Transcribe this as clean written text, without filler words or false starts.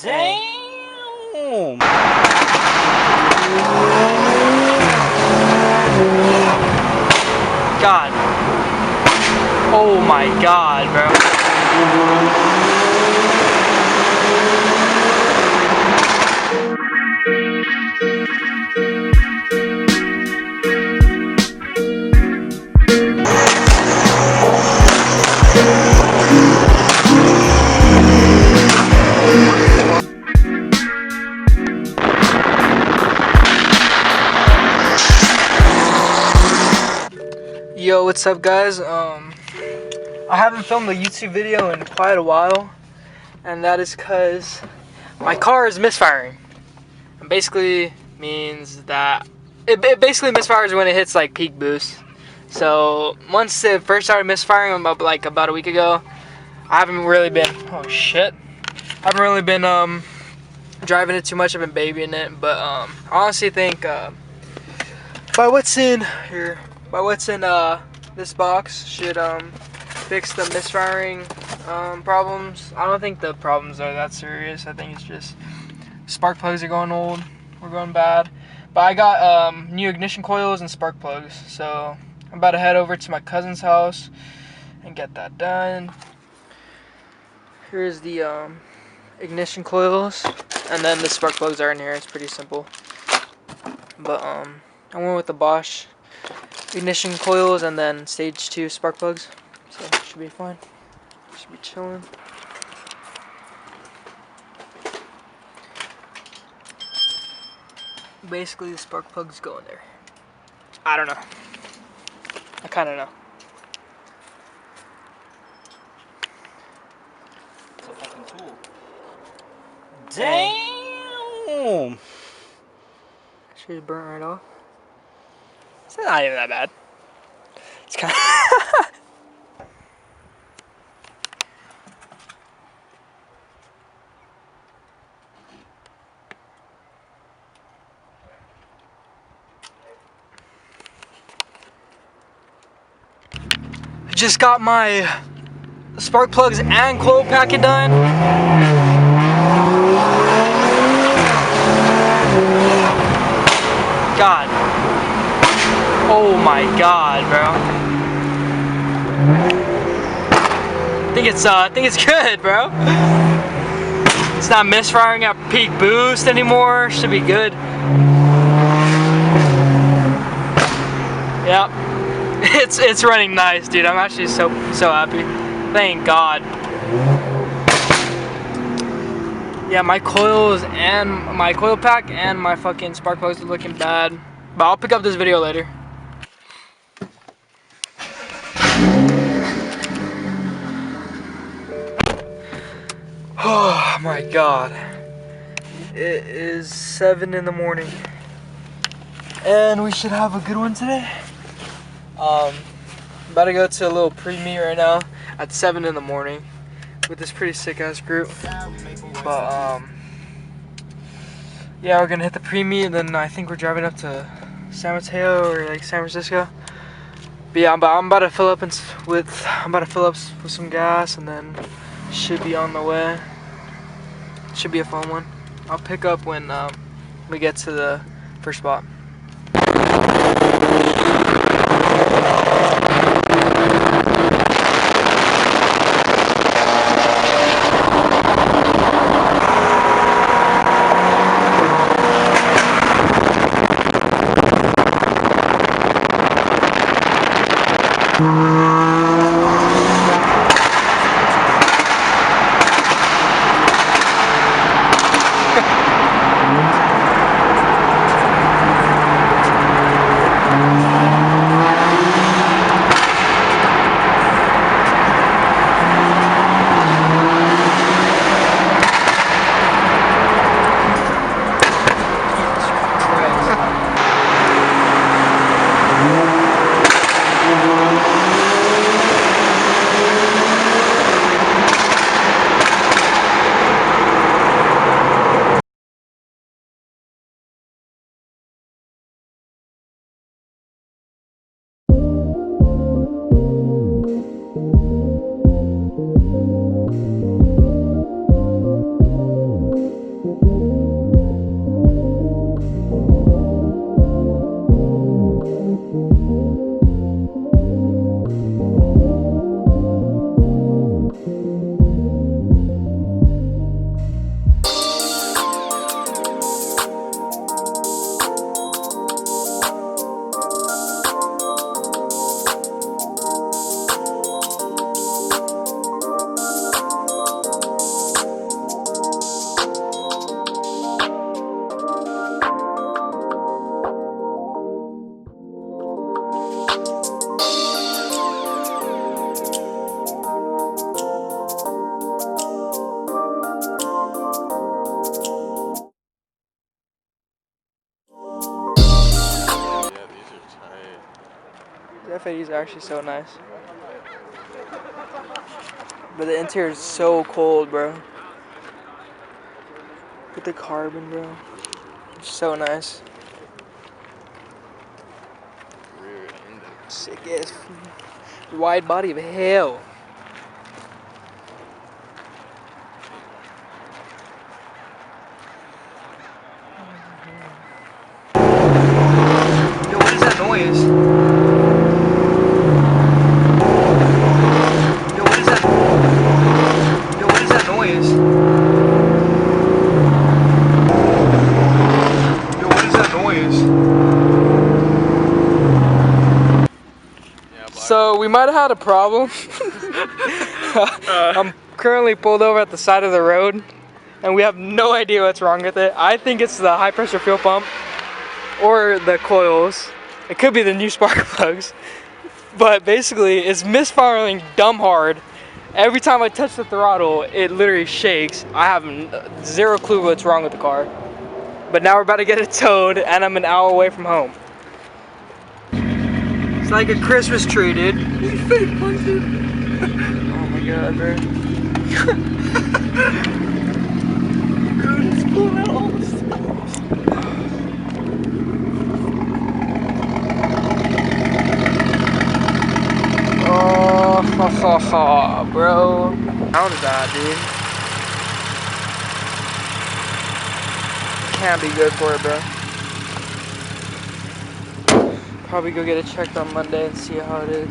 Damn! God. Oh my God, bro. Yo, what's up, guys? I haven't filmed a YouTube video in quite a while, and that is because my car is misfiring. It basically means that it basically misfires when it hits like peak boost. So once it first started misfiring about a week ago, I haven't really been driving it too much. I've been babying it, but I honestly think by what's in this box should fix the misfiring problems. I don't think the problems are that serious. I think it's just spark plugs are going old, we're going bad. But I got new ignition coils and spark plugs, so I'm about to head over to my cousin's house and get that done. Here's the ignition coils, and then the spark plugs are in here. It's pretty simple. But I went with the Bosch ignition coils and then stage 2 spark plugs, so it should be fine. Should be chilling. Basically, the spark plugs go in there. I don't know. I kind of know. It's a fucking tool. Damn! Should burnt right off. It's not even that bad. It's kind of just got my spark plugs and coil packet done. God. Oh my God, bro. I think it's good, bro. It's not misfiring at peak boost anymore. Should be good. Yep. It's running nice, dude. I'm actually so happy. Thank God. Yeah, my coils and my coil pack and my fucking spark plugs are looking bad. But I'll pick up this video later. Oh my God. It is 7 in the morning. And we should have a good one today. About to go to a little pre-meet right now at 7 in the morning with this pretty sick ass group. But yeah, we're gonna hit the pre-meet, and then I think we're driving up to San Mateo or like San Francisco. But yeah, I'm about to fill up with some gas, and then should be on the way. Should be a fun one. I'll pick up when we get to the first spot. 235is are actually so nice. But the interior is so cold, bro. With the carbon, bro. It's so nice. Rear end. Sick ass. Wide body of hell. Yo, what is that noise? Yo, what is that? Yo, what is that noise? Yo, what is that noise? Yeah, So we might have had a problem. I'm currently pulled over at the side of the road, and we have no idea what's wrong with it. I think it's the high pressure fuel pump or the coils. It could be the new spark plugs. But basically, it's misfiring dumb hard. Every time I touch the throttle, it literally shakes. I have zero clue what's wrong with the car. But now we're about to get it towed, and I'm an hour away from home. It's like a Christmas tree, dude. You fake punched it. Oh my god, bro. Dude, it's pulling out all the stops. Oh, ha, ha, ha, bro. How did that, dude? Can't be good for it, bro. Probably go get it checked on Monday and see how it is.